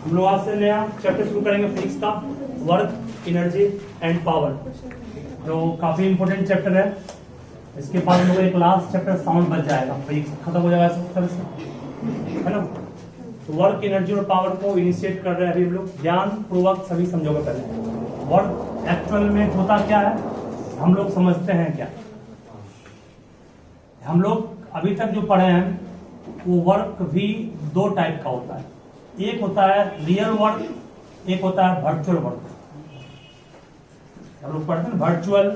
हम लोग आज से नया चैप्टर शुरू करेंगे फिजिक्स का, वर्क, एनर्जी एंड पावर, जो काफी इंपॉर्टेंट चैप्टर है। इसके बाद हम लोग एक लास्ट चैप्टर साउंड बच जाएगा, फिजिक्स खत्म हो जाएगा इस तरह से, है ना। तो वर्क, एनर्जी और पावर को इनिशिएट कर रहे हैं अभी हम लोग। ध्यान पूर्वक सभी समझोगे। पहले वर्क एक्चुअल में होता क्या है, हम लोग समझते हैं क्या। हम लोग अभी तक जो पढ़े हैं वो वर्क भी दो टाइप का होता है। एक होता है रियल वर्क, एक होता है वर्चुअल वर्क। हम लोग पढ़ते हैं वर्चुअल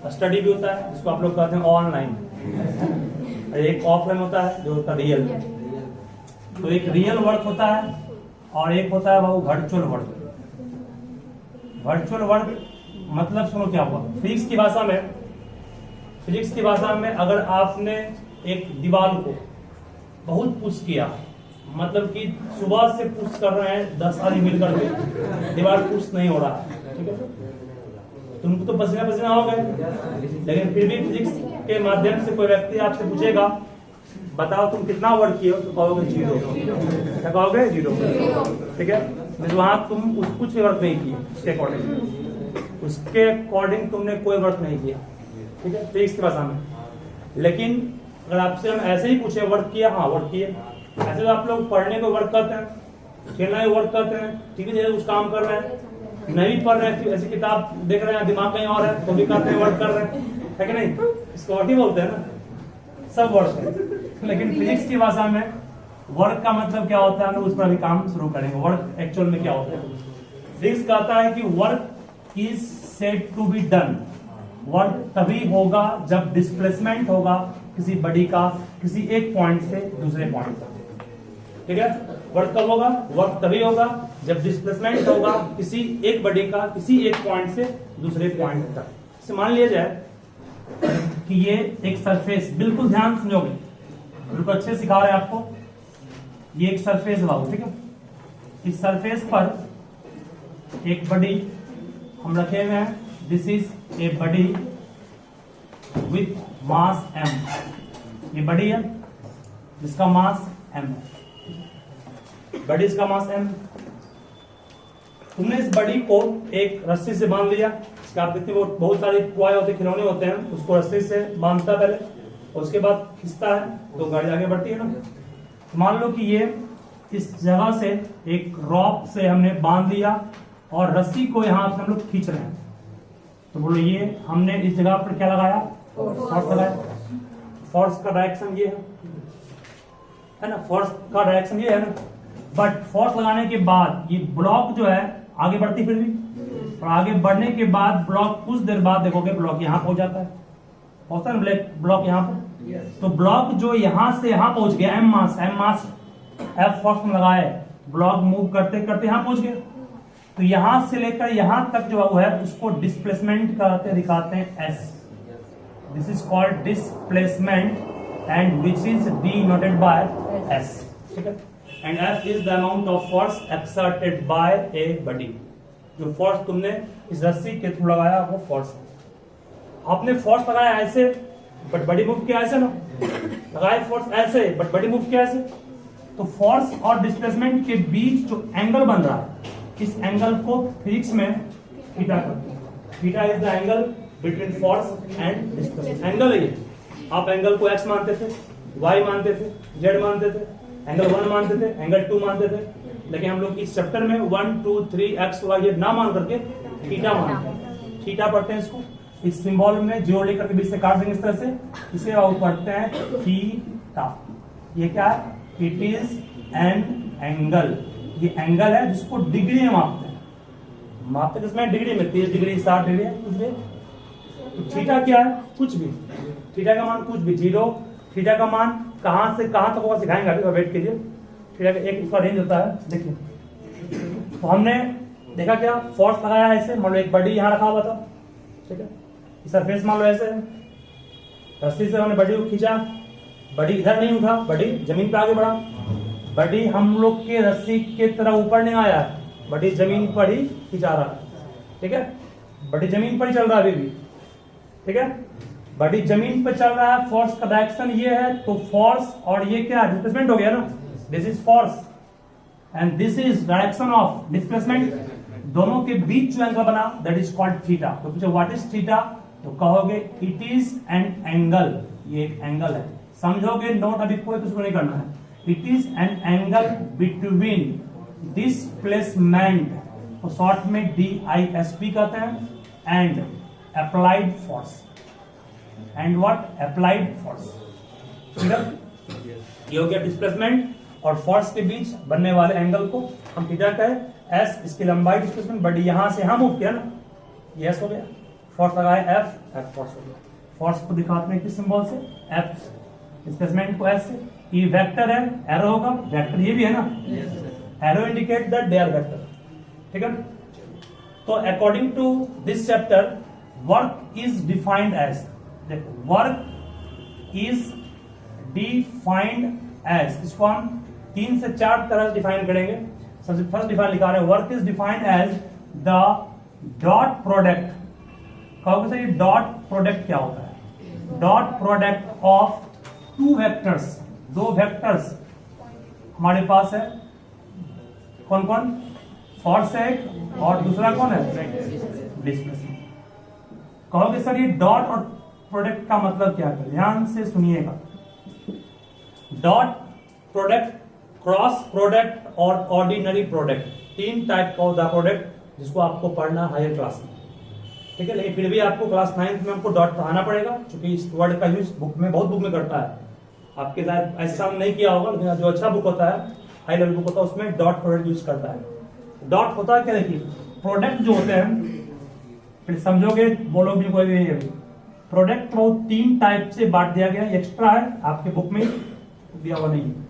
स्टडी भी होता है, जिसको आप लोग कहते हैं ऑनलाइन। एक ऑफलाइन होता है जो होता है रियल। तो एक रियल वर्क होता है और एक होता है वो वर्चुअल वर्क। वर्चुअल वर्क मतलब सुनो क्या हुआ। फिजिक्स की भाषा में अगर आपने एक दीवार को बहुत पुश किया, मतलब कि सुबह से पुश कर रहे हैं 10 आदमी मिलकर के, दीवार पुश नहीं हो रहा है, ठीक है। तुमको तो पसीना पसीना हो गए, लेकिन फिर भी फिजिक्स के माध्यम से कोई व्यक्ति आपसे पूछेगा बताओ तुम कितना वर्क किए हो, तो कहोगे 0। क्या कहोगे? 0, ठीक है। वहां तुम कुछ भी वर्क नहीं किए, उसके अकॉर्डिंग तुमने कोई वर्क नहीं किया, ठीक है, फिजिक्स की भाषा में। लेकिन अगर आपसे हम ऐसे ही पूछे वर्क किया, हाँ वर्क किए। ऐसे तो आप लोग पढ़ने को वर्क करते हैं, खेलना भी वर्क करते हैं, ठीक है, कुछ काम कर रहे हैं, नहीं पढ़ रहे हैं, ऐसी किताब देख रहे हैं, दिमाग कहीं और है तो भी करते हैं, वर्क कर रहे हैं, है कि नहीं? इसको वर्क ही बोलते हैं ना, सब वर्क है। लेकिन फिजिक्स की भाषा में वर्क का मतलब क्या होता है, हम उस पर अभी काम शुरू करेंगे। वर्क एक्चुअल में क्या होता है। फिजिक्स कहता है कि work is said to be done. Work तभी होगा जब डिस्प्लेसमेंट होगा किसी बॉडी का किसी एक पॉइंट से दूसरे पॉइंट तक, ठीक है। वर्क कब होगा? वर्क तभी होगा जब डिस्प्लेसमेंट होगा किसी एक बॉडी का किसी एक पॉइंट से दूसरे पॉइंट तक। इसे मान लिया जाए कि ये एक सरफेस, बिल्कुल ध्यान समझोगे, बिल्कुल अच्छे सिखा रहे हैं आपको। ये एक सरफेस बाबू, ठीक है। इस सरफेस पर एक बॉडी हम रखे हुए हैं। This is a body with mass m। ये बॉडी है जिसका मास m है। बॉडी इसका मास m। तुमने इस बॉडी को एक रस्सी से बांध लिया। आप देखते हो बहुत सारे टॉय होते, खिलौने होते हैं, उसको रस्सी से बांधता है पहले, और उसके बाद खींचता है तो गाड़ी आगे बढ़ती है ना। मान लो कि ये इस जगह से एक रॉप से हमने बांध लिया और रस्सी को यहाँ से हम लोग खींच रहे हैं। तो बोलो ये हमने इस जगह पर क्या लगाया? फोर्स लगाया। फोर्स का डायरेक्शन ये है ना, फोर्स का डायरेक्शन ये है ना। बट फोर्स लगाने के बाद ये ब्लॉक जो है आगे बढ़ती फिर भी, और आगे बढ़ने के बाद ब्लॉक कुछ देर बाद देखोगे ब्लॉक यहाँ पहुंच जाता है, पहुंचता है ब्लॉक यहाँ पर। तो ब्लॉक जो यहाँ से यहाँ पहुंच गया, एम मास एफ फोर्स में लगाए, ब्लॉक मूव करते करते यहाँ पहुंच गया। तो यहां से लेकर यहां तक जो है उसको डिस्प्लेसमेंट करते दिखाते हैं S. This is called displacement and which is denoted by S, ठीक है। And F is the amount of force exerted by a body. जो फोर्स तुमने इस रस्सी के थ्रू लगाया वो फोर्स। आपने फोर्स लगाया ऐसे बट बॉडी मूव किया ऐसे ना, लगाए फोर्स ऐसे बट बॉडी मूव किया ऐसे। तो फोर्स और डिस्प्लेसमेंट के बीच जो एंगल बन रहा है, इस एंगल को फिजिक्स में थीटा कहते हैं। Theta is the angle between force and displacement. Angle है ये। आप एंगल को x मानते थे, y मानते थे, z मानते थे, एंगल 1 मानते थे, एंगल 2 मानते थे, लेकिन हम लोग इस चैप्टर में 1 2 3 x y z ना मान करके थीटा मानते हैं। थीटा पढ़ते हैं इसको, इस सिंबल में जीरो लेकर के बीच से काट देंगे इस तरह से, इसे आप पढ़ते हैं थीटा। ये क्या है? It is an angle. ये एंगल है जिसको डिग्री में मापते हैं। मापते किसमें? डिग्री में। 30 डिग्री, 60 डिग्री, कुछ भी। तो थीटा क्या है? कुछ भी। थीटा का मान कुछ भी, 0। थीटा का मान कहां से कहां तक होगा सिखाएंगे अभी, वेट कीजिए। थीटा का एक उसका रेंज होता है, देखिए। तो हमने देखा क्या, फोर्स लगाया ऐसे, मान लो एक बॉडी यहां रखा हुआ था, ठीक है। सरफेस मान लो ऐसे, रस्सी से हमने बॉडी को खींचा, बॉडी इधर नहीं उठा, बॉडी जमीन पे आगे बढ़ा। बॉडी हम लोग के रस्सी के तरह ऊपर नहीं आया, बॉडी जमीन पर ही खिंचा रहा है, ठीक है। बॉडी जमीन पर ही चल रहा है अभी भी, ठीक है। बॉडी जमीन पर चल रहा है, फोर्स का डायरेक्शन ये है, तो फोर्स और ये क्या डिस्प्लेसमेंट हो गया ना, this is force and this is direction of displacement, दोनों के बीच जो एंगल बना दैट इज कॉल्ड थीटा। तो पूछो व्हाट इज थीटा, तो कहोगे इट इज एन एंगल, ये एक एंगल है, समझोगे नोट, अभी कोई कुछ नहीं करना है। It is an angle between displacement, तो शॉर्ट में DISP कहते हैं, and applied force, and what applied force, ठीक है। ये हो गया डिस्प्लेसमेंट और फोर्स के बीच बनने वाले एंगल को हम थीटा कहे। S इसकी लंबाई डिस्प्लेसमेंट, बट यहां से हम मूव किया ना, ये S हो गया, फोर्स लगाया F फोर्स हो गया। फोर्स को दिखाते हैं किस सिंबल से, F, डिस्प्लेसमेंट को S से। ये वेक्टर है, एरो होगा, वेक्टर ये भी है ना, arrow indicate that they are vector, ठीक है। तो according to this chapter work is defined as, देखो वर्क इज डिफाइंड एज, इसको हम 3 से 4 तरह से डिफाइन करेंगे। सबसे फर्स्ट डिफाइन लिखा रहे हैं, work is defined as the dot product, कहोगे सर ये डॉट प्रोडक्ट क्या होता है, dot product of two vectors, दो वेक्टर्स हमारे पास है, कौन कौन, फोर्स है एक और दूसरा कौन है, डिस्प्लेसमेंट। कहोगे सर ये डॉट और प्रोडक्ट का मतलब क्या है, ध्यान से सुनिएगा। डॉट प्रोडक्ट, क्रॉस प्रोडक्ट और ऑर्डिनरी प्रोडक्ट, 3 टाइप का होता है प्रोडक्ट जिसको आपको पढ़ना हायर क्लास में, ठीक है। लेकिन फिर भी आपको क्लास 9th में आपको डॉट पढ़ाना पड़ेगा, क्योंकि इस वर्ड का यूज बुक में, बहुत बुक में करता है, आपके साथ ऐसा नहीं किया होगा, लेकिन जो अच्छा बुक होता है, हाई लेवल बुक होता है, उसमें डॉट प्रोडक्ट यूज करता है। डॉट होता है क्या, देखिए प्रोडक्ट जो होते हैं, फिर समझोगे बोलोगे कोई भी, प्रोडक्ट को 3 टाइप से बांट दिया गया, एक्स्ट्रा है आपके बुक में दिया हुआ नहीं है।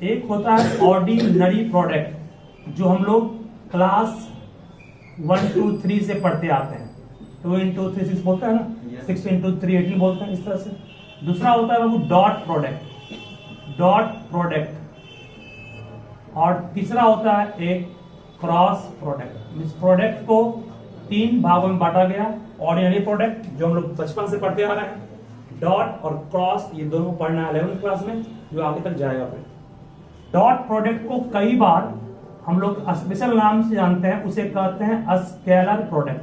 एक होता है ऑर्डिनरी प्रोडक्ट, जो हम लोग क्लास 1 2 3 से पढ़ते आते हैं, 2 into 3 6 बोलते हैं ना, 6 into 3 18 बोलते हैं, इस तरह से। दूसरा होता है वो डॉट प्रोडक्ट, डॉट प्रोडक्ट, और तीसरा होता है एक क्रॉस प्रोडक्ट। इस प्रोडक्ट को 3 भागों में बांटा गया, ऑर्डिनरी प्रोडक्ट जो हम लोग बचपन से पढ़ते आ रहे हैं, डॉट और क्रॉस ये दोनों पढ़ना है 11th क्लास में, जो आगे तक जाएगा। फिर डॉट प्रोडक्ट को कई बार हम लोग स्पेशल नाम से जानते हैं, उसे कहते हैं स्केलर प्रोडक्ट,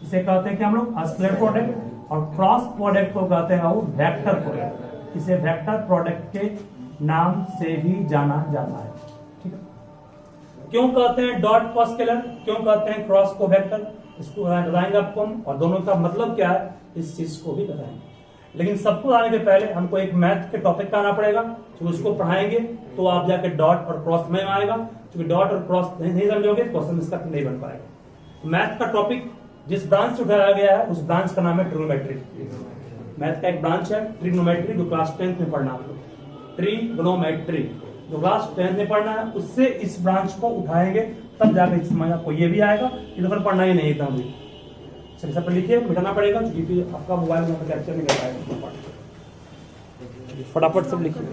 इसे कहते हैं कि हम लोग स्केलर प्रोडक्ट, और क्रॉस प्रोडक्ट को कहते हैं वो वेक्टर प्रोडक्ट, इसे वेक्टर प्रोडक्ट के नाम से भी जाना जाता है, ठीक है। क्यों कहते हैं डॉट को स्केलर, क्यों कहते हैं क्रॉस को वेक्टर, इसको बताएंगे आपको हम, और दोनों का मतलब क्या है इस चीज को भी बताएंगे। लेकिन सबको आने के पहले हमको एक मैथ के टॉपिक का आना पड़ेगा, तो उसको पढ़ाएंगे तो आप जाके डॉट और क्रॉस में आएगा, क्योंकि डॉट और क्रॉस नहीं समझोगे क्वेश्चन इसका नहीं बन पाएगा। मैथ का टॉपिक जिस ब्रांच से उठाया गया है उस ब्रांच का नाम है ट्रिग्नोमेट्री। मैथ का एक ब्रांच है ट्रिग्नोमेट्री, जो क्लास 10th में पढ़ना है, ट्रिग्नोमेट्री जो क्लास 10th में पढ़ना है, उससे इस ब्रांच को उठाएंगे तब जाकर समझ आपको ये भी आएगा, इधर पढ़ना ही नहीं एकदम भी। सही सब लिखिए, मिटाना पड़ेगा क्योंकि आपका मोबाइल में कैप्चर नहीं कर पाएगा, फटाफट सब लिखिए,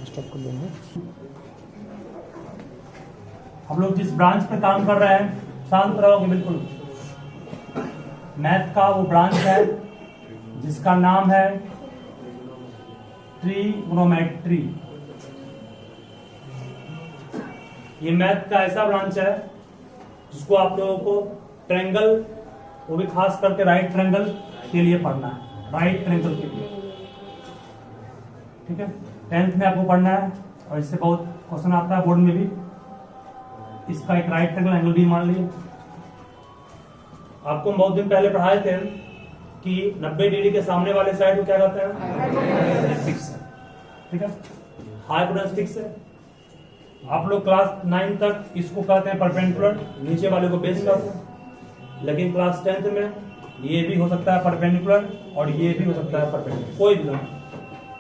स्टॉप कर देंगे। हम लोग जिस ब्रांच पे काम कर रहे हैं, शांत रहोगे बिल्कुल। मैथ का वो ब्रांच है जिसका नाम है ट्रिग्नोमेट्री। ये मैथ का ऐसा ब्रांच है जिसको आप लोगों को ट्रायंगल, वो भी खास करके राइट ट्रायंगल के लिए पढ़ना है, राइट ट्रायंगल के लिए, ठीक है। 10th में आपको पढ़ना है, और इससे बहुत क्वेश्चन आता है बोर्ड में भी। इसका एक राइट ट्रायंगल एंगल भी मान लीजिए। आपको बहुत दिन पहले पढ़ाए थे कि 90 डिग्री के सामने वाले साइड को क्या कहते हैं, फिक्स है, ठीक है, हाइपोटेन्यूज फिक्स है। आप लोग क्लास 9 तक इसको कहते हैं परपेंडिकुलर, नीचे वाले को बेस कहते हैं। लेकिन क्लास 10th में ये भी हो सकता है परपेंडिकुलर और ये भी हो सकता है परपेंडिकुलर, कोई भी नहीं।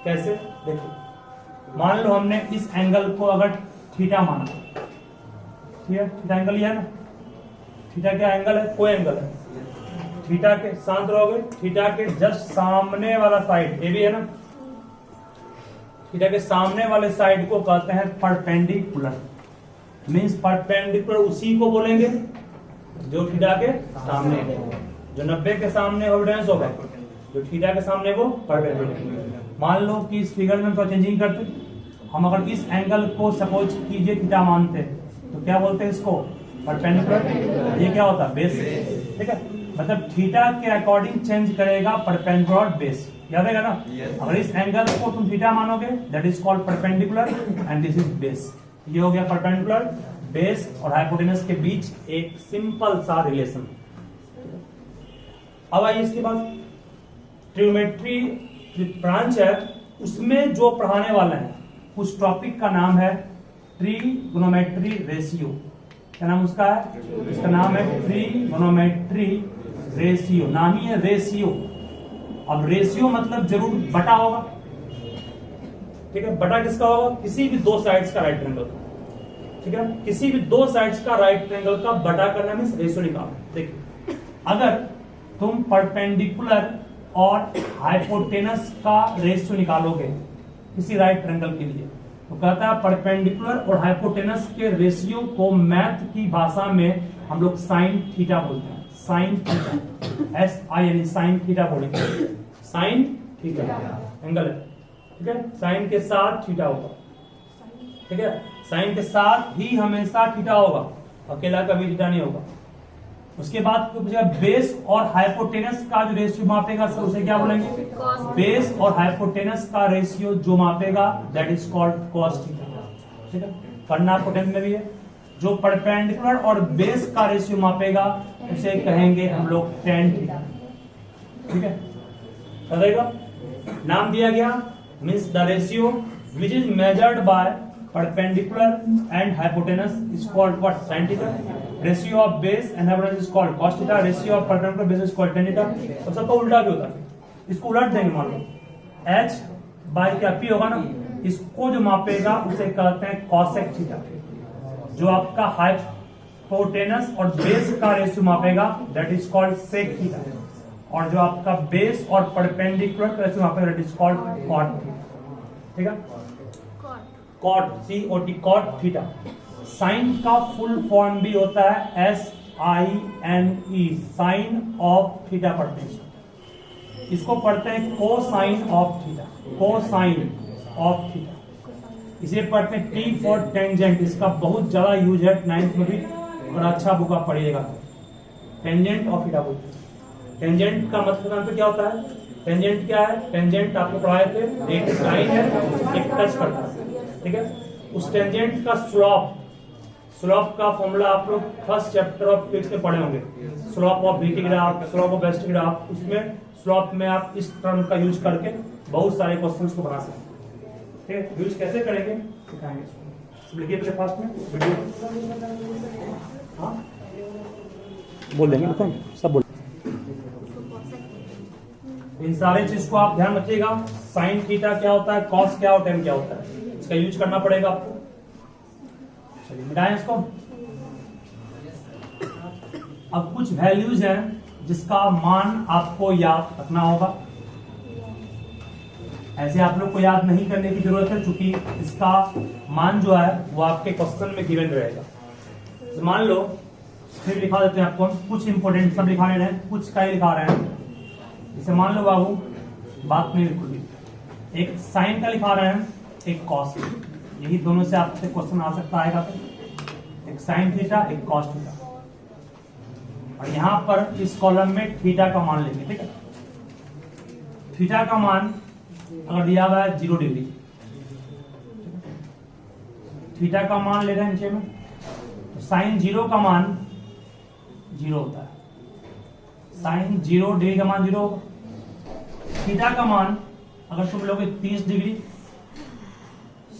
कैसे, देखिए मान लो हमने इस एंगल को अगर थीटा माना, ठीक है, थीटा एंगल ये है ना, थीटा क्या एंगल है, कोई एंगल है, थीटा के, शांत रहोगे, थीटा के जस्ट सामने वाला साइड ये भी है ना, थीटा के सामने वाले साइड को कहते हैं परपेंडिकुलर। मींस परपेंडिकुलर उसी को बोलेंगे जो थीटा के सामने है, जो 90 के सामने हाइपोटेन्यूज होगा, जो थीटा के सामने वो परपेंडिकुलर। मान लो कि इस फिगर में थोड़ा चेंजिंग करते, हम अगर इस एंगल को सपोज कीजिए थीटा मानते तो क्या बोलते हैं इसको, परपेंडिकुलर। ये क्या होता है, बेस। ठीक है, मतलब थीटा के अकॉर्डिंग चेंज करेगा परपेंडिकुलर बेस, याद है ना। अगर इस एंगल को तुम थीटा मानोगे that is called perpendicular and this is base. ये हो गया परपेंडिकुलर, बेस और हाइपोटेनस के बीच एक सिंपल सा रिलेशन। अब आइए इसके बाद ट्रिग्नोमेट्री ब्रांच है, उसमें जो पढ़ाने वाला है उस टॉपिक का नाम है ट्रिग्नोमेट्री रेशियो। क्या नाम उसका है, इसका नाम है ट्रिग्नोमेट्री रेशियो, नाम ही है रेशियो। अब रेशियो मतलब जरूर बटा होगा, ठीक है। बटा किसका होगा, किसी भी दो साइड्स का राइट ट्रायंगल, ठीक है। किसी भी दो साइड्स का राइट ट्रायंगल का बटा करना मींस रेशियो निकालना। देखिए, अगर तुम परपेंडिकुलर और हाइपोटेनस का रेशियो निकालोगे किसी राइट ट्रायंगल के लिए, तो कहता है परपेंडिकुलर और हाइपोटेनस के रेशियो को मैथ की भाषा में हम लोग साइन थीटा बोलते हैं। Sine theta, SIN, sine theta बोलेंगे, साइन थीटा एंगल है, ठीक है। साइन के साथ थीटा होगा, ठीक है। साइन के साथ ही हमेशा थीटा होगा, अकेला कभी थीटा नहीं होगा। उसके बाद बेस और हाइपोटेनस का जो रेशियो मापेगा सर उसे क्या बोलेंगे, बेस और हाइपोटेनस का रेशियो जो मापेगा that is called cos theta, ठीक है। पढ़ना आपको 10th में भी है। जो परपेंडिकुलर और बेस का रेशियो मापेगा उसे कहेंगे हम लोग टेन थीटा, ठीक है। रहेगा, नाम दिया गया means the ratio which is measured by perpendicular and hypotenuse is called what, sin theta. Ratio of base and hypotenuse is called cos theta. Ratio of perpendicular base is called tan theta. तो सबका उल्टा भी होता है, इसको उलट देंगे। मान लो h बाय क्या p होगा ना, इसको जो मापेगा उसे कहते हैं cosec थीटा। जो आपका हाइपोटेनस और बेस का रेशियो मापेगा that is called sec theta, और जो आपका बेस और परपेंडिकुलर का रेशियो मापेगा that is called cot theta, ठीक है। Cot, COT, cot theta. Sine का फुल फॉर्म भी होता है SINE, साइन ऑफ थीटा पढ़ते हैं। इसको पढ़ते हैं cosine of theta, cosine of theta. इसे पढ़ते हैं T फॉर टेंजेंट, इसका बहुत ज्यादा यूज है 9th में भी, और अच्छा बुक आप पढ़िएगा। टेंजेंट ऑफ थीटा बोलते हैं। टेंजेंट का मतलब क्या होता है, टेंजेंट क्या है, टेंजेंट आपको पढ़ाए थे, एक लाइन है एक टच करता है, ठीक है। उस टेंजेंट का स्लोप, स्लोप का फॉर्मूला आप लोग फर्स्ट चैप्टर ऑफ फिजिक्स में पढ़े होंगे, slope of BT graph, slope of ST graph. उसमें स्लोप में आप इस टर्म का यूज करके बहुत सारे क्वेश्चंस को बना सकते हैं, ठीक है। यूज कैसे करेंगे सिखाएंगे, लिखिए पहले फास्ट में वीडियो, हाँ बोल देंगे सब बोल। इन सारे चीज को आप ध्यान रखिएगा। साइन थीटा क्या होता है, कॉस क्या और टेन क्या होता है, इसका यूज करना पड़ेगा आपको। चलिए मिटाएं इसको। अब कुछ वैल्यूज हैं जिसका मान आपको याद रखना होगा। ऐसे आप लोग को याद नहीं करने की जरूरत है, क्योंकि इसका मान जो है वो आपके क्वेश्चन में गिवन रहेगा। तो मान लो फिर लिखा देते हैं आपको, कुछ इंपोर्टेंट सब लिखा रहे हैं, कुछ का ही लिखा रहे हैं। इसे मान लो बाबू, बात नहीं लिखोगी, एक साइन का लिखा रहे हैं, एक कॉस, यही दोनों से आपसे क्वेश्चन आ सकता है। एक साइन थीटा, एक कॉस थीटा, और यहां पर इस कॉलम में थीटा का मान लेंगे, ठीक है। थीटा का मान अगर दिया हुआ है 0 डिग्री, थीटा का मान ले रहे हैं नीचे में, तो साइन 0 का मान 0 होता है। साइन 0 डिग्री का मान 0 होगा। थीटा का मान अगर तुम लोगे 30 डिग्री,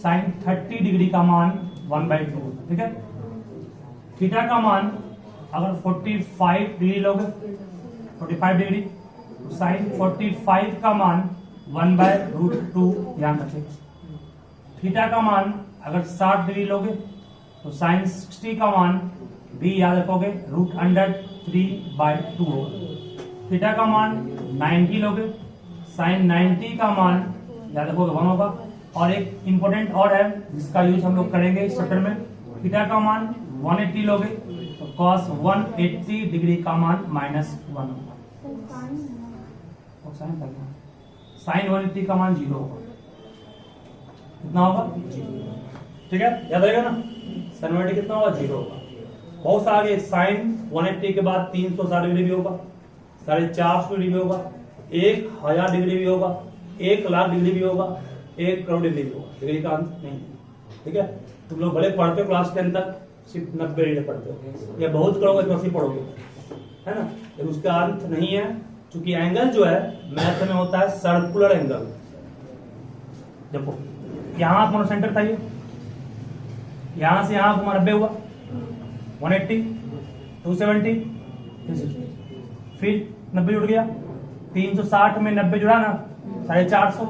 साइन 30 डिग्री का मान 1/2 होता है, ठीक है। थीटा का मान अगर 45 डिग्री लोगे, 45 डिग्री, तो साइन 45 का मान 1/√2 ध्यान रखिएगा। थीटा का मान अगर 60 डिग्री लोगे, तो साइन 60 का मान भी याद रखोगे, √3/2 होगा। थीटा का मान 90 लोगे, साइन 90 का मान याद रखोगे 1 होगा। और एक इंपॉर्टेंट और है जिसका यूज हम लोग करेंगे इस चैप्टर में, थीटा का मान 180 लोगे, तो cos 180 डिग्री का मान -1 होगा। साइन 180 का मान 0 होगा। कितना होगा, ठीक है, याद रहेगा ना। sin 180 कितना होगा, 0 होगा। बहुत आगे sin 180 के बाद 360 डिग्री भी होगा, 450 डिग्री भी होगा, 1000 डिग्री भी होगा, 1,00,000 डिग्री भी होगा, 1 करोड़ डिग्री भी होगा। डिग्री का अंत नहीं, ठीक है। तुम लोग भले पढ़ते हो क्लास 10 तक सिर्फ 90 डिग्री पढ़ते हो, या बहुत करोगे तो ऐसे पढ़ोगे, है ना, लेकिन उसका अंत नहीं है, क्योंकि एंगल जो है मैथ में होता है सर्कुलर एंगल। देखो यहाँ अपना सेंटर था, ये यहां से यहां घुमा 90 हुआ, 180, 270, 360, फिर 90 जुड़ गया, 360 में 90 जुड़ा ना 450,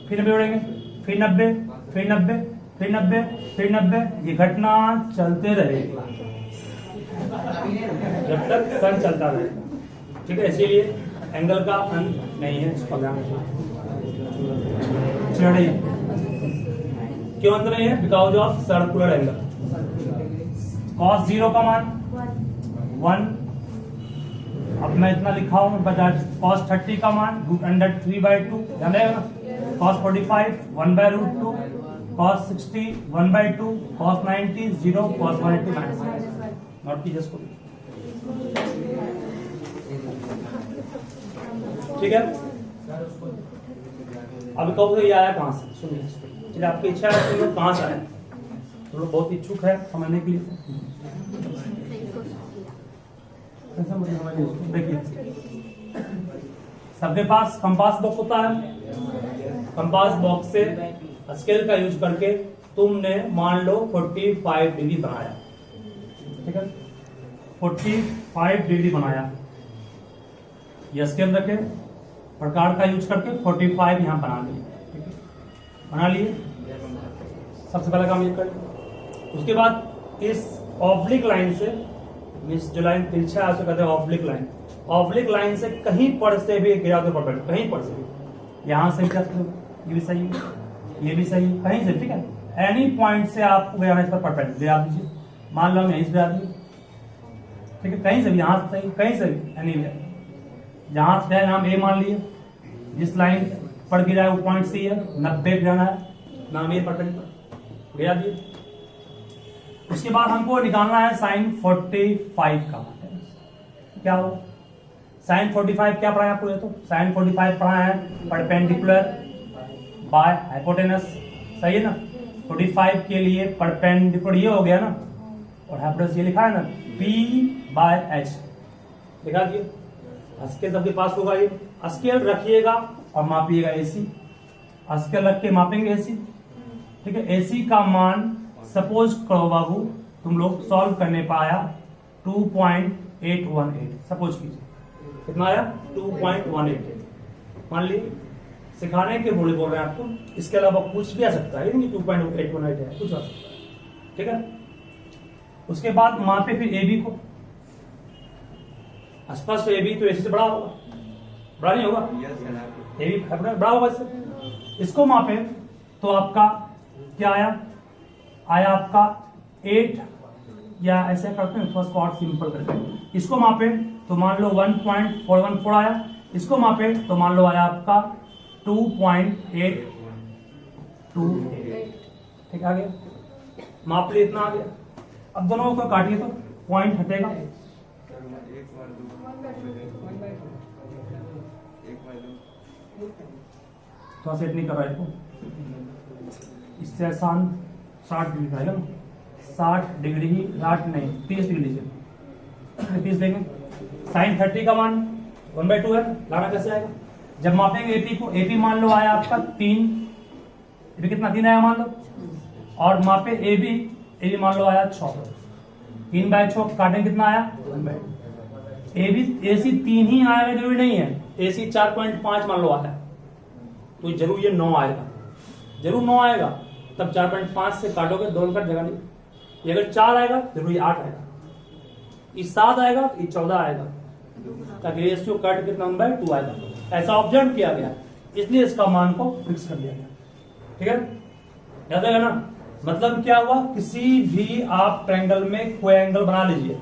फिर 90 जुड़ेंगे, फिर 90, फिर 90, फिर 90, फिर 90। ये घटना चलते रहेगी जब तक सन चलता रहेगा, ठीक है। इसीलिए एंगल का अंत नहीं है, इसको ध्यान रखिए। क्यों अंत नहीं है, because of circular angle. cos 0 का मान 1, अब मैं इतना लिखा हूं बता। cos 30 का मान √3/2, ध्यान रहेगा ना। cos 45 1/√2, cos 60 1/2, cos 90 0, cos 180 not की जस्ट, ठीक है। अब कहो ये आया कहां से, सुनिए, चलिए आपकी इच्छा है तुम लोग कहां से आए, तुम लोग बहुत इच्छुक है समझने के लिए। देखिए सबके पास कंपास बॉक्स होता है, कंपास बॉक्स से स्केल का यूज करके तुमने मान लो 45 डिग्री बनाया, ठीक है, 45 डिग्री बनाया, ये स्केल रखे, प्रकार का यूज करके 45 यहां बना लिए, बना लिए। सबसे पहला काम ये कर, उसके बाद इस ऑब्लिक लाइन से, जो लाइन तिरछा है उसे कहते हैं ऑब्लिक लाइन, ऑब्लिक लाइन से कहीं पर से भी गिरा दो परपेंडिकुलर, कहीं पर से भी, यहां से ये भी सही, ये भी सही, कहीं से, ठीक है, एनी पॉइंट से आपको गिराना, इस पर परपेंडिकुलर गिरा दीजिए। मान लो हम यहीं से गिरा दिए, ठीक है, कहीं से भी, यहां से सही, कहीं से भी, एनी वे, जहां से नाम ए मान लिए, जिस लाइन पर गिरा है वो पॉइंट सी है, 90 गिराना है, नाम ए परपेंडिकुलर गिरा दिए। उसके बाद हमको निकालना है sin 45 का, क्या हो sin 45 क्या पढ़ा है आपको, ये तो sin 45 पढ़ा है परपेंडिकुलर बाय हाइपोटेनस, सही है ना। 45 के लिए परपेंडिकुलर ये हो गया ना, और हाइपोटेनस ये लिखा है ना P/H, लिखा दिए। स्केल सबके पास होगा, ये स्केल रखिएगा और मापिएगा AC, स्केल रख के मापेंगे AC, ठीक है। AC का मान सपोज करो बाबू तुम लोग सॉल्व करने पाया 2.818, सपोज कीजिए कितना आया 2.188, मान लीजिए। सिखाने के बोल रहे हैं आपको, इसके अलावा कुछ भी आ सकता है, 2.818 है, कुछ आ सकता है, ठीक है। उसके बाद मापे फिर AB को, स्पष्ट AB तो AC से बड़ा होगा, बड़ा नहीं होगा, AB बड़ा होगा इससे। इसको मापे तो आपका क्या आया आपका 8, या ऐसे करते हैं फर्स्ट पार्ट सिंपल करके, इसको मापे तो मान लो 1.414 आया, इसको मापे तो मान लो आया आपका 2.828, ठीक आ गया, माप लिए इतना आ गया। अब दोनों को काटिए तो पॉइंट हटेगा, थोड़ा सेट नहीं कर रहा है, इससे आसान 60 डिग्री का है, 60 डिग्री ही, 60 नहीं 30 डिग्री से 30 देंगे। sin 30 का मान 1/2 है, लाना कैसे आएगा, जब मापेंगे AP को, AP मान लो आया आपका 3, AP कितना 3 आया मान लो, और मापे AB मान लो आया 6, 3/6 काटेंगे कितना आया 1/2। AC 3 ही आएगा जरूरी नहीं है, AC 4.5 मान लो आया तो जरूर ये 9 आएगा, जरूर 9 आएगा, तब 4.5 से काटोगे, 2 का जगह नहीं, ये अगर 4 आएगा जरूर ये 8 आएगा, ये 7 आएगा, ये 14 आएगा, ताकि रेशियो कट कितना 1/2 आएगा, ऐसा ऑब्जर्व किया गया, इसलिए इसका मान को फिक्स कर दिया गया, ठीक है, याद आएगा ना। मतलब क्या हुआ, किसी भी आप ट्रायंगल में कोई एंगल बना लीजिए,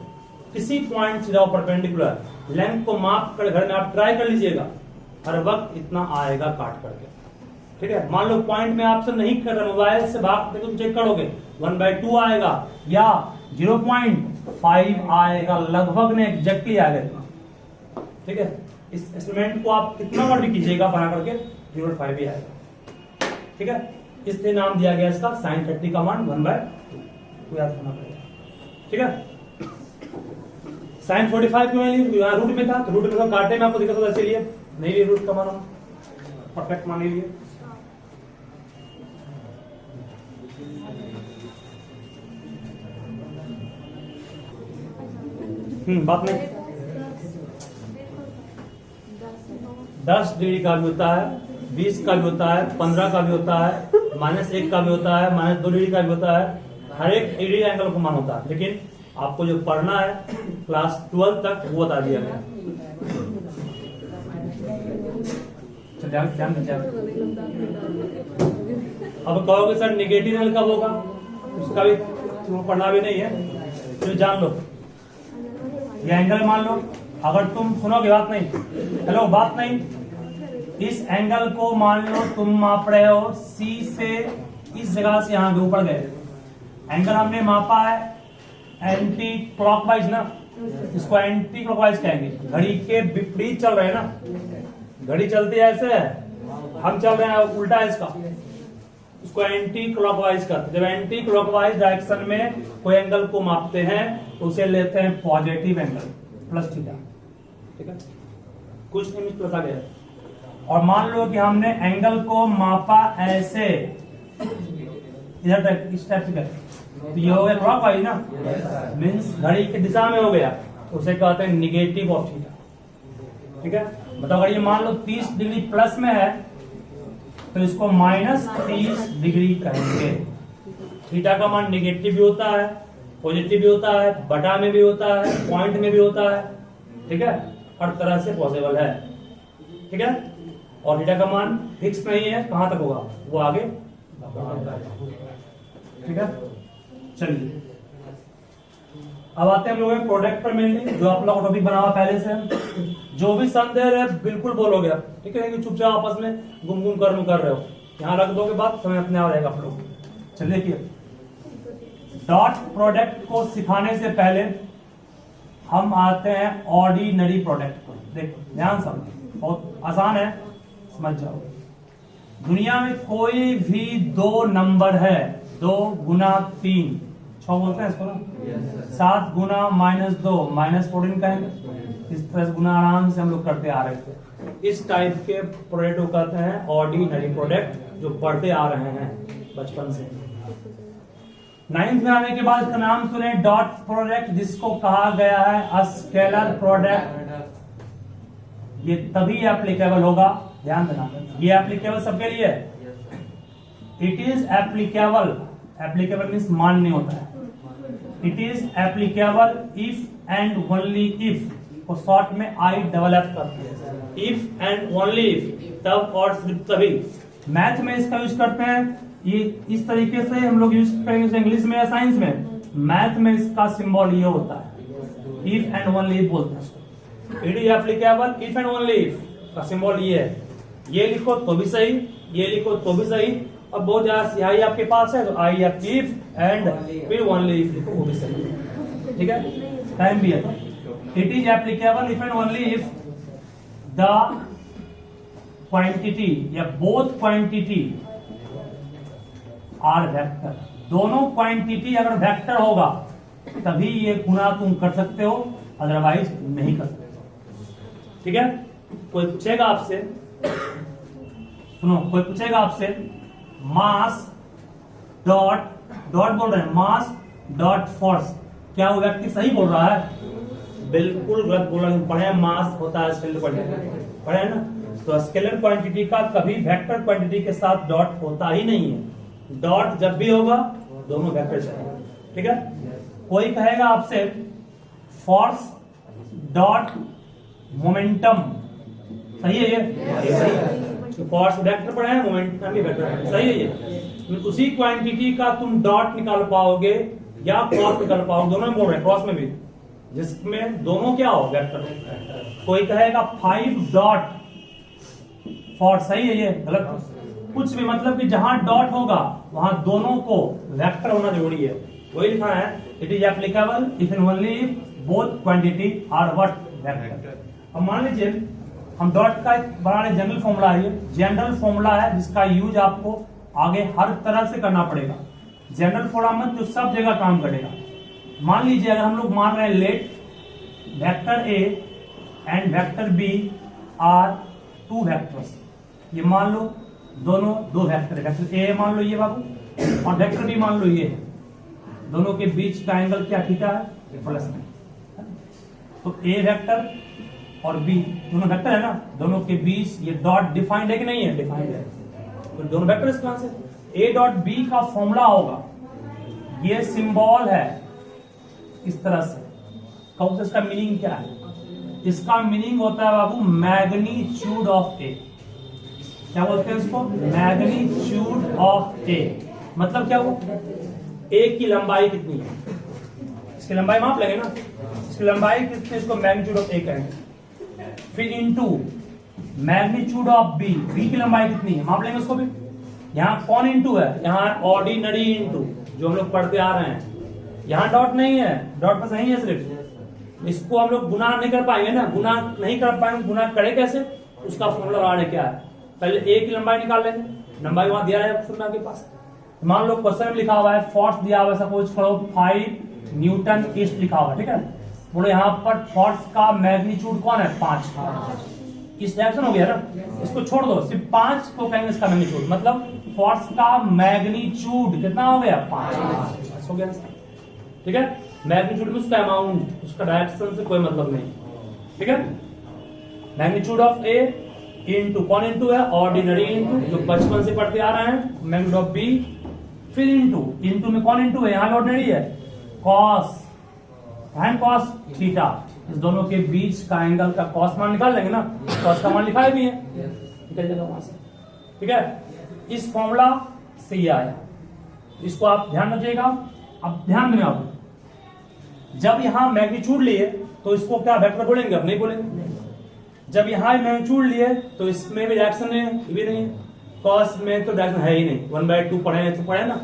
किसी पॉइंट से जाओ परपेंडिकुलर, लेंथ को माप कर घर में आप ट्राई कर लीजिएगा, हर वक्त इतना आएगा काट करके, ठीक है, मान लो पॉइंट में आपसे नहीं कर रहे, मोबाइल से भाग तुम चेक करोगे 1/2 आएगा या 0.5 आएगा, लगभग ने एग्जैक्टली आएगा। ठीक है, इस इंस्ट्रूमेंट को आप कितना बार भी कीजिएगा बना करके 0.5 ही आएगा। ठीक है, इसलिए नाम दिया गया इसका sin 30 का मान 1/2 याद करना पड़ेगा। ठीक है, sin 45 क्यों यहाँ रूट में था, तो रूट में काटने में आपको दिक्कत होगा, इसीलिए नहीं लिए रूट का मान परफेक्ट मान लीजिए। बात नहीं, 10 डिग्री का भी होता है, 20 का भी होता है, 15 का भी होता है, -1 का भी होता है, -2 डिग्री का भी होता है, हर एक डिग्री एंगल को मान होता है। लेकिन आपको जो पढ़ना है क्लास 12 तक वो बता दिया गया। अब कहोगे सर निगेटिव एंगल कब होगा, उसका भी तुम्हें पढ़ना भी नहीं है, तो जान लो ये एंगल मान लो। अगर तुम सुनोगे बात नहीं, हेलो बात नहीं, इस एंगल को मान लो तुम माप रहे हो सी से इस जगह से यहां के ऊपर गए, एंगल हमने मापा है एंटी क्लॉकवाइज ना, इसको एंटी क्लॉकवाइज कहेंगे। घड़ी के विपरीत चल रहे हैं ना, घड़ी चलती है ऐसे, हम चल रहे हैं उल्टा है इसका, इसको एंटी क्लॉकवाइज करते। जब एंटी क्लॉकवाइज डायरेक्शन में कोई एंगल को मापते हैं तो उसे लेते हैं पॉजिटिव एंगल प्लस थीटा। ठीक है, कुछ नहीं प्लस आ गया। और मान लो कि हमने एंगल को मापा ऐसे इधर तक, इस टाइप से, तो ये हो गया क्लॉकवाइज ना, मींस घड़ी की दिशा में हो गया, तो उसे कहते हैं निगेटिव ऑफ थीटा। ठीक है, मतलब अगर ये मान लो 30 डिग्री प्लस में है तो इसको -30 डिग्री कहेंगे। थीटा का मान निगेटिव भी होता है, पॉजिटिव भी होता है, बटा में भी होता है, पॉइंट में भी होता है। ठीक है, हर तरह से पॉसिबल है। ठीक है, और थीटा का मान फिक्स नहीं है, कहां तक होगा वो आगे। ठीक है, चलिए अब आते हैं हम लोग प्रोडक्ट पर, मेनली जो आप लोग का टॉपिक बना हुआ पहले से। जो भी संदेह है बिल्कुल बोलोगे आप, ठीक है, चुपचाप आपस में गुम कर रहे हो, यहाँ रख दोगे बात, समय अपने आ जाएगा आप लोग। चलिए देखिए, डॉट प्रोडक्ट को सिखाने से पहले हम आते हैं ऑर्डिनरी प्रोडक्ट पर। देखो ध्यान समझो, बहुत आसान है, समझ जाओ। दुनिया में कोई भी 2 नंबर है, 2 गुना 3 6 बोलते हैं इसको ना, 7 गुना -2 -14 कहेंगे। इस तरह से गुना आराम से हम लोग करते आ रहे थे। इस टाइप के प्रोडक्ट को कहते हैं ऑर्डिनरी प्रोडक्ट, जो पढ़ते आ रहे हैं बचपन से। 9th में आने के बाद इसका नाम सुने डॉट प्रोडक्ट, जिसको कहा गया है स्केलर प्रोडक्ट। ये तभी एप्लीकेबल होगा, ध्यान देना, ये एप्लीकेबल सबके लिए है। It is applicable, applicable means मान्य होता है। It is applicable if and only if, को शॉर्ट में IFF करते हैं, इफ एंड ओनली इफ, तब और सिर्फ तभी। मैथ में इसका यूज करते हैं, ये इस तरीके से हम लोग यूज करेंगे इंग्लिश में या साइंस में। मैथ में इसका सिंबल ये होता है, इफ एंड ओनली इफ बोलते हैं इसको। It is applicable if and only if का सिंबल ये है, ये लिखो तो भी सही, ये लिखो तो भी सही। अब बहुत ज्यादा सिहाई आपके पास है तो IF इफ एंड फिर ओनली इफ लिखो, वो भी सही। ठीक है, टाइम भी है। It is applicable if and only if the quantity या बोथ क्वांटिटी आर वेक्टर। दोनों क्वांटिटी अगर वेक्टर होगा तभी ये गुना तुम कर सकते हो, अदरवाइज नहीं कर सकते। ठीक है, कोई पूछेगा आपसे, सुनो, कोई पूछेगा आपसे मास डॉट डॉट बोल रहे हैं, मास डॉट फोर्स, क्या वो व्यक्ति सही बोल रहा है? बिल्कुल गलत बोल रहा है। पढ़े मास होता है स्केलर क्वांटिटी, पढ़े है ना। तो स्केलर क्वांटिटी का कभी वेक्टर क्वांटिटी के साथ डॉट होता ही नहीं है। डॉट जब भी होगा दोनों वेक्टर चाहिए। ठीक है, कोई कहेगा आपसे फोर्स डॉट मोमेंटम, सही है ये? फोर्स वेक्टर पढ़े हैं, मोमेंटम भी वेक्टर है, सही है ये? उसी क्वांटिटी का तुम डॉट निकाल पाओगे या क्रॉस निकाल पाओगे, दोनों में बोल रहे हैं, क्रॉस में भी, जिसमें दोनों क्या हो वेक्टर। कोई कहेगा 5 डॉट फोर्स, सही है ये? गलत। कुछ भी मतलब कि जहां डॉट होगा वहां दोनों को वेक्टर होना जरूरी है। वही लिखा है, it is applicable if and only both quantity are what vector. अब मान लीजिए हम डॉट का बना रहे, जनरल फॉर्मूला है, ये जनरल फॉर्मूला है जिसका यूज आपको आगे हर तरह से करना पड़ेगा। जनरल फॉर्मूला मत जो सब जगह काम करेगा। मान लीजिए अगर हम लोग मान रहे हैं let vector A and vector B are two vectors, ये मान लो दोनों दो वेक्टर है, वेक्टर ए मान लो ये बाबू और वेक्टर बी मान लो ये है, दोनों के बीच का एंगल क्या थीटा है, प्लस में। तो ए वेक्टर और बी दोनों वेक्टर है ना, दोनों के बीच ये डॉट डिफाइंड है कि नहीं है, डिफाइंड है, तो दोनों वेक्टर इस क्लास है। ए डॉट बी का फॉर्मूला होगा, ये सिंबल है इस तरह से। कौन सा, इसका मीनिंग क्या है, इसका मीनिंग होता है बाबू मैग्नीट्यूड ऑफ ए। क्या बोलते हैं इसको, मैग्नीट्यूड ऑफ ए। मतलब क्या हो, ए की लंबाई कितनी है, इसकी लंबाई माप लगे ना, इसकी लंबाई कितनी, इसको मैग्नीट्यूड ऑफ ए कहेंगे। फिर into magnitude of B, B की लंबाई कितनी है माप लेंगे उसको भी। यहाँ कौन इनटू है, यहाँ ऑर्डिनरी इनटू जो हम लोग पढ़ते आ रहे हैं। यहाँ डॉट नहीं है, डॉट बस नहीं है सिर्फ, इसको हम लोग गुना नहीं कर पाएंगे ना, गुना नहीं कर पाएंगे, गुना करे कैसे, उसका फॉर्मूला लगाने क्या है, पहले ए की लंबाई निकाल लेंगे, लंबाई वहां दिया है फॉर्मूला के पास। मान लो क्वेश्चन में लिखा हुआ है फोर्स दिया हुआ है, सपोज करो 5 न्यूटन ईस्ट लिखा हुआ है, ठीक है। बोलो यहाँ पर फोर्स का मैग्नीट्यूड कौन है, 5। इस डायरेक्शन हो गया ना, इसको छोड़ दो, सिर्फ 5 को कहेंगे इसका मैग्नीट्यूड, मतलब फोर्स का मैग्नीट्यूड कितना हो गया, 5 हो गया, ठीक है। मैग्नीट्यूड में उसका अमाउंट, उसका डायरेक्शन से कोई मतलब नहीं, ठीक है। मैग्नीट्यूड ऑफ ए इनटू कौन इनटू है, ऑर्डिनरी इनटू जो बचपन से पढ़ते आ रहे हैं, मैग्नीट्यूड ऑफ बी, फिर इनटू में कौन इनटू है, यहाँ ऑर्डिनरी है, कॉस एंड कॉस थीटा, इस दोनों के बीच का एंगल का कॉस मान निकाल लेंगे ना, कॉस का मान लिखा भी है, निकल जाएगा वहां से, ठीक है। इस फॉर्मूला से ये आया, इसको आप ध्यान रखिएगा। अब ध्यान देना, आप जब यहां मैग्नीट्यूड लिए तो इसको क्या वेक्टर बोलेंगे, अब नहीं बोलेंगे। जब यहां मैग्नीट्यूड लिए तो इसमें भी डायरेक्शन नहीं है, भी नहीं है, कॉस में तो डायरेक्शन है ही नहीं, 1/2 पढ़े तो पढ़े ना,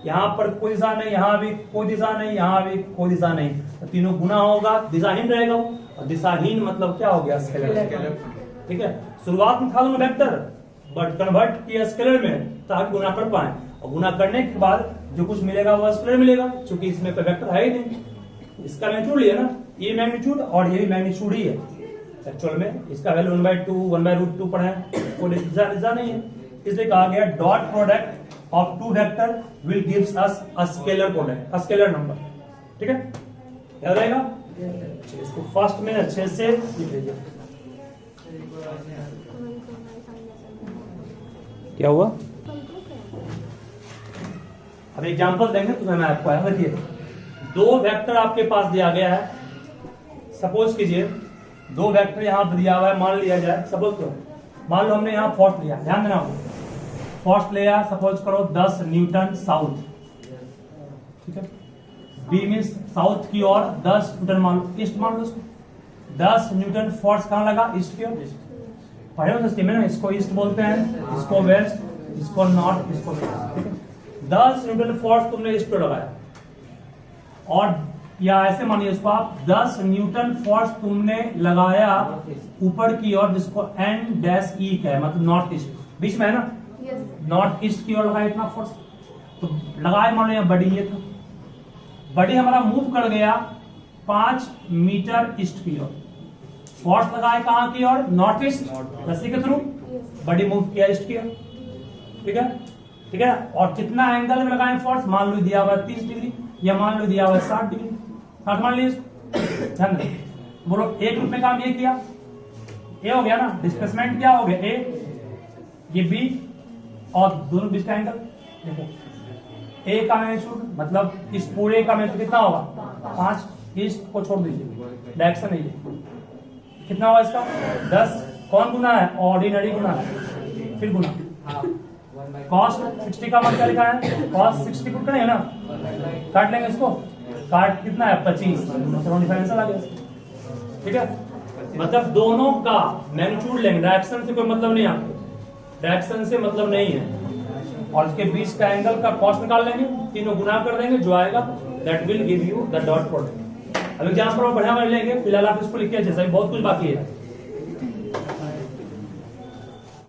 यहाँ पर कोई दिशा नहीं, यहाँ भी कोई दिशा नहीं, यहाँ भी कोई दिशा नहीं, तो तीनों गुना होगा, दिशाहीन रहेगा वो, और दिशाहीन मतलब क्या हो गया, स्केलर, ठीक है। शुरुआत में था दोनों वेक्टर, बट कन्वर्ट किया स्केलर में ताकि गुना कर पाए, और गुना करने के बाद जो कुछ मिलेगा वो स्केलर मिलेगा, क्योंकि इसमें कोई वेक्टर है ही नहीं। इसका मैग्नीट्यूड लिया ना, ये मैग्नीट्यूड और ये भी मैग्नीट्यूड ही है एक्चुअल में, इसका वैल्यू 1/2 1/√2 पढ़े, कोई दिशा नहीं है, इसलिए कहा गया dot product of two vector will gives us a scalar product, a scalar number, ठीक है, याद रहेगा। इसको फर्स्ट में अच्छे से लिख लीजिए। क्या हुआ, अब एग्जांपल देंगे तो मैं आपको आया, देखिए दो वेक्टर आपके पास दिया गया है, सपोज कीजिए दो वेक्टर यहां पर दिया हुआ है, मान लिया जाए, सपोज करो, मान लो हमने यहां फोर्स लिया, ध्यान देना, फर्स्ट लिया सपोज करो 10 न्यूटन साउथ, ठीक है, बी मीन साउथ की ओर 10 न्यूटन मान लो, ईस्ट मान लो इसको, 10 न्यूटन फोर्स कहां लगा, ईस्ट की ओर, पढ़े हो सिस्टम में ना, इसको ईस्ट बोलते हैं, इसको वेस्ट, इसको नॉर्थ, इसको साउथ, ठीक है। 10 न्यूटन फोर्स तुमने ईस्ट पे लगाया, और या ऐसे मानिए इसको आप 10 न्यूटन फोर्स तुमने लगाया ऊपर की ओर, जिसको एन डैश ई का है, मतलब नॉर्थ ईस्ट, बीच में है ना, नॉर्थ ईस्ट की ओर लगाया इतना फोर्स, तो लगाए मान लो यहाँ बडी, ये था बडी हमारा मूव कर गया 5 मीटर ईस्ट की ओर, फोर्स लगाए कहां की ओर, नॉर्थ ईस्ट, रस्सी के थ्रू बडी मूव किया ईस्ट की ओर, ठीक है, ठीक है। और कितना एंगल में लगाए फोर्स, मान लो दिया हुआ 30 डिग्री, या मान लो दिया हुआ 60 डिग्री, 60 मान लीजिए, ध्यान दो, बोलो एक रूप में काम ये किया, ए हो गया ना, डिस्प्लेसमेंट क्या हो गया, ए, ये बी, और दोनों बीच का एंगल देखो, ए का मैग्नीट्यूड मतलब इस पूरे का मैग्नीट्यूड कितना होगा, 5, ईस्ट को छोड़ दीजिए, डायरेक्शन है ये, कितना होगा इसका 10, कौन गुना है, ऑर्डिनरी गुना है, फिर गुना कॉस 60 का मतलब क्या लिखा है, कॉस 60 पुट करेंगे ना, काट लेंगे इसको, काट कितना है 25, मतलब आ गया, ठीक है। मतलब दोनों का मैग्नीट्यूड लेंगे, डायरेक्शन से कोई मतलब नहीं आपको, डायरेक्शन से मतलब नहीं है, और इसके बीच का एंगल का कॉस्ट निकाल लेंगे, तीनों गुना कर देंगे, जो आएगा that will give you the dot product. अब एग्जाम्पल और बढ़िया वाले लेंगे, फिलहाल आप इसको लिखिए, जैसा बहुत कुछ बाकी है।